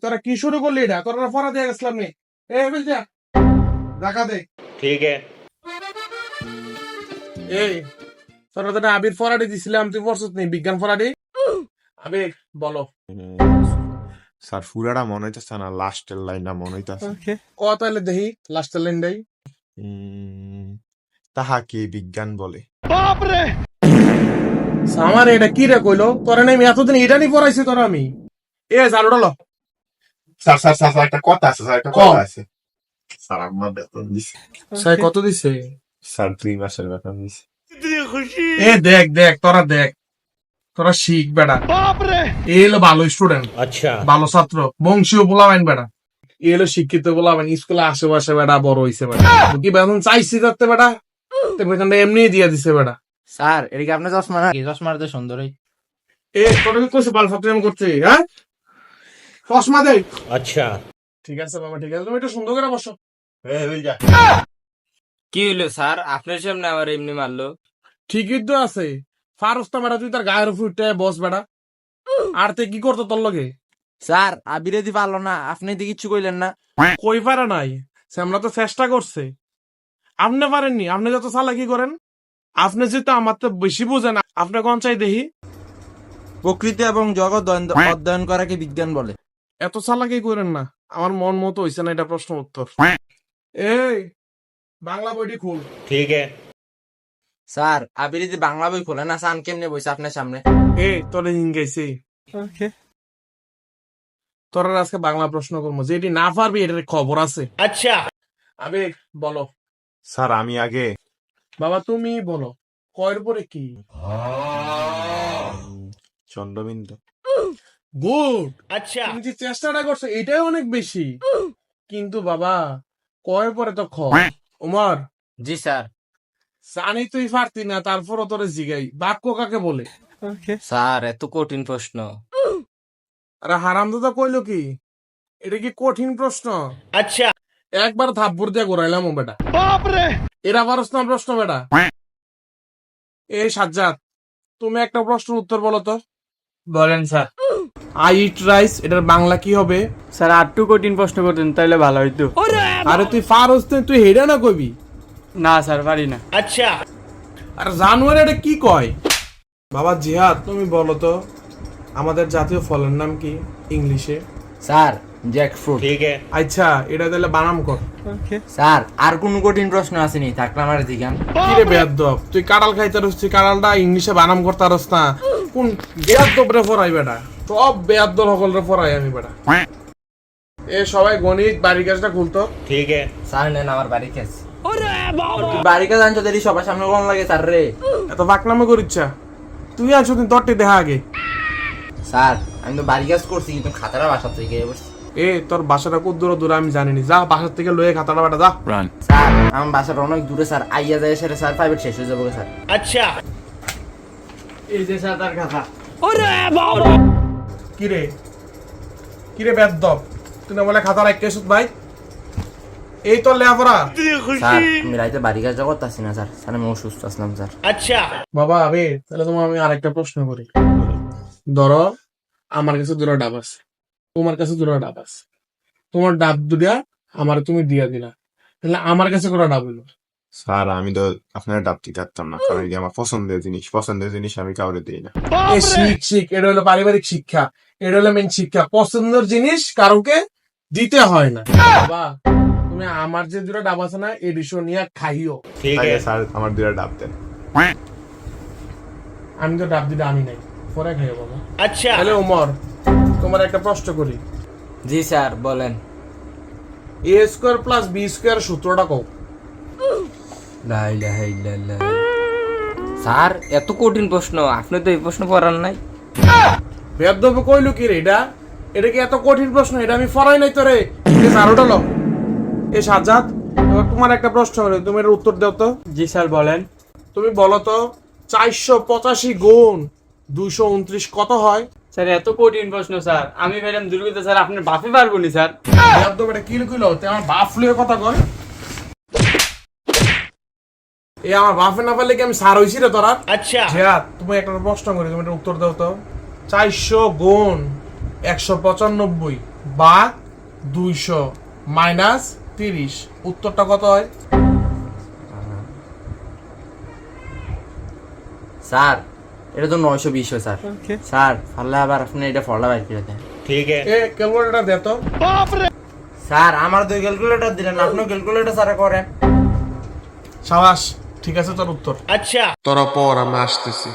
তোরা কি শুরু করলি? এটা তোরা ফরা দিয়ে গেছিলাম নি। দেখা দে। ঠিক আছে। এই তোরা তো আবির ফরাডি দিছিলাম, তুই পড়ছিস নি বিজ্ঞান ফরাডি? আবির বলো। স্যার পুরাটা মনে হইতেছে না, লাস্টের লাইনটা মনে হইতেছে। ক তাহলে দেখি লাস্টের লাইন দেই। তাহাকে বিজ্ঞান বলে। আমার এটা কি রে কইলো? তোরা নাই এতদিন এটা নি পড়াইছি তোরা আমি। এ জালুটা ল। স্যার স্যার স্যার একটা কথা আছে, স্যার একটা কথা আছে। স্যার আমার বেতন দিছে। স্যার কত দিছে? স্যার 2 মাসের বেতন দিছে। এ দেখ দেখ তোরা দেখ, তোরা শিখ বেটা। এ হলো ভালো স্টুডেন্ট, আচ্ছা ভালো ছাত্র, বংশীয় পোলাবেন বেটা। এ হলো শিক্ষিত পোলাবেন, স্কুলে আশেপাশে বেটা বড় হইছে বেটা। কি বেতন চাইছি যাতে বেটা, তো বেতনটা এমনি দিয়া দিছে বেটা। স্যার এটা কি আপনার চশমা নাকি? চশমার তো সুন্দরই। এ তোরা কি কইছে বাল ফাকরিয়াম করতে? হ্যাঁ চশমা দে। আচ্ছা ঠিক আছে বাবা, ঠিক আছে, তুমি একটু সুন্দর করে বসো। কি হইলো স্যার, আপনার সামনে আবার এমনি মারলো? ঠিকই তো আছে, ফারুস্তা বেটা, তুই তার গায়ের উপর উঠে বস বেটা। আর তে কি করতো তোর লগে? স্যার আবিরে দি পারলো না, আপনি দি কিচ্ছু কইলেন না। কই পারে নাই, আমরা তো চেষ্টা করছে। আপনি পারেননি, আপনি যত চালাকি করেন। আপনি যেহেতু আমার তো বেশি বুঝেন, আপনি কোন চাই দেখি। প্রকৃতি এবং জগৎ অধ্যয়ন করাকে বিজ্ঞান বলে। এত চালাকি করেন না, আমার মন মতো হইছে না এটা প্রশ্ন উত্তর। এই বাংলা বইটি খুল। ঠিক আছে। স্যার আবিরে দি বাংলা বই খোলে না, সান কেমনে বইছে আপনার সামনে? এই তোরে ইংরেজি তোর আজকে বাংলা প্রশ্ন করবো, যেটি না পারবি এটার খবর আছে। আচ্ছা আবেগ বলো। স্যার আমি আগে। বাবা তুমি বলো, কয়ের পরে কি? চন্দ্রবিন্দু। গুড। আচ্ছা তুমি যে চেষ্টাটা করছো এটাই অনেক বেশি, কিন্তু বাবা কয়ের পরে তো খ। উমর জি স্যার। জানি তুই পারতি না, তারপরও তোরে জিগাই, বাক্য কাকে বলে? স্যার এত কঠিন প্রশ্ন। আরে হারামদাদা কইলো কি, এটা কি কঠিন প্রশ্ন? আচ্ছা একবার থাপ্পড় দিয়ে ঘুরাইলাম ও বেটা। এরা পারস না প্রশ্ন বেটা। এই সাজ্জাদ, তুমি একটা প্রশ্নের উত্তর বলো তো। বলেন স্যার। আই ইট রাইস, এটার বাংলা কি হবে? স্যার আর একটু কঠিন প্রশ্ন করতেন তাইলে ভালো হইতো। আরে তুই পারস না, তুই হেডা না কবি। না স্যার পারি না। আচ্ছা আর জানুয়ারি এটা কি কয়? বাবা জিহাদ তুমি বলো তো, আমাদের জাতীয় ফলের নাম কি ইংলিশে? Sir jackfruit. ঠিক আছে। আচ্ছা এটা তাহলে বানাম কর। স্যার আর কোন কঠিন প্রশ্ন আসেনি, থাকলে আমার দিগান। কি রে বেয়াদব, তুই কাঁড়াল খাইতে রসছি, কাঁড়ালটা ইংলিশে বানাম করতে রস না। কোন বেয়াদব রে পড়াই বেটা? সব বেয়াদব সকল রে পড়াই আমি বেটা। এ সবাই গণিত বাড়ির কাজটা খুলতো। ঠিক আছে। স্যার নেন আমার বাড়ি কাজ। বাড়ি কাজ আনছো দেরি সবার সামনে কোন লাগে স্যার রে? এত বাকনামে করিচ্ছা, তুই আছো তুই তোরটি দেখা আগে। স্যার আমি তো বাড়ি কাজ করছি, কিন্তু খাতাটা বাসা থেকে বসছি। এ তোর বাসাটা কত দূর দূর আমি জানিনি, যা বাসার থেকে লয়ে খাতাটা বেটা যা। স্যার আমার বাসাটা অনেক দূরে স্যার, আইয়া যায় সেটা স্যার প্রাইভেট শেষ হয়ে যাবো স্যার। আচ্ছা এই যে স্যার তার কথা। কিরে কিরে বেয়াদব, তুই না বলে খাতা রাখতে এসত ভাই? এই তোর লেখাপড়া? স্যার আমি রাইতে বাড়ি কাজ করতেছি না স্যার, স্যার আমি অসুস্থ আসলাম স্যার। আচ্ছা বাবা আবে তাহলে তোমার আমি আরেকটা প্রশ্ন করি। ধরো আমার কাছে দুটো ডাব আছে, তোমার কাছে দুটো ডাব আছে, তোমার ডাব দুটা আমার তুমি দিয়া দিলা, তাহলে আমার কাছে কোনো ডাব হইলো? স্যার আমি তো আপনার ডাব দিতে পারতাম না, কারণ এটা আমার পছন্দের জিনিস আমি কাউরে দিই না। এ শিখ শিখ, এটা হলো পারিবারিক শিক্ষা, এটা হলো মেন শিক্ষা। পছন্দের জিনিস কারোকে দিতে হয় না। বাবা তুমি আমার যে দুটো ডাব আছে না, এই ডিশো নিয়ে খাইও। ঠিক আগে আছে। স্যার আমার 2টা ডাব দেন। আমি তো ডাব দিতে আমি নাই, পরে খাইও বাবা। আচ্ছা তাহলে ওমর তোমার একটা প্রশ্ন করি। জি স্যার বলেন। এ স্কোয়ার প্লাস বি স্কোয়ার সূত্রটা কও। লা ইলাহা ইল্লাল্লাহ। স্যার এত কঠিন প্রশ্ন, আপনি তো এই প্রশ্ন করার নাই। বেদব কইলো কি রে এটা? এটা কি এত কঠিন প্রশ্ন? এটা আমি পড়াই নাই তোরে। এ স্যারটা লো। এ সাজ্জাদ, এবার তোমার একটা প্রশ্ন হলো, তুমি এর উত্তর দাও তো। জি স্যার বলেন। তুমি বলো তো 485 গুণ 229 কত হয়? স্যার এত কঠিন প্রশ্ন স্যার, আমি ম্যাডাম দুর্গত স্যার, আপনার বাপে পারবো নি স্যার। বেদব এটা কি কইলো? তে আমার বাপ লয়ে কথা কয়। এই আমার বাপে না পারলে কি আমি সার হইছি রে তোরা? আচ্ছা তুমি একটা প্রশ্ন করি, তুমি একটা উত্তর দাও তো। 400 গুণ 195 ভাগ 200 মাইনাস 30, উত্তরটা কত হয়? স্যার এটা তো 920 হয় স্যার। স্যার পারলে আবার আপনি এটা ফলা বাইর করে দেন। এ ক্যালকুলেটর দে তো। স্যার আমার দুই ক্যালকুলেটর দিলেন, আপনিও ক্যালকুলেটর স্যার করেন। সাবাস, ঠিক আছে তোর উত্তর। তোরা পর আমি আসতেছি।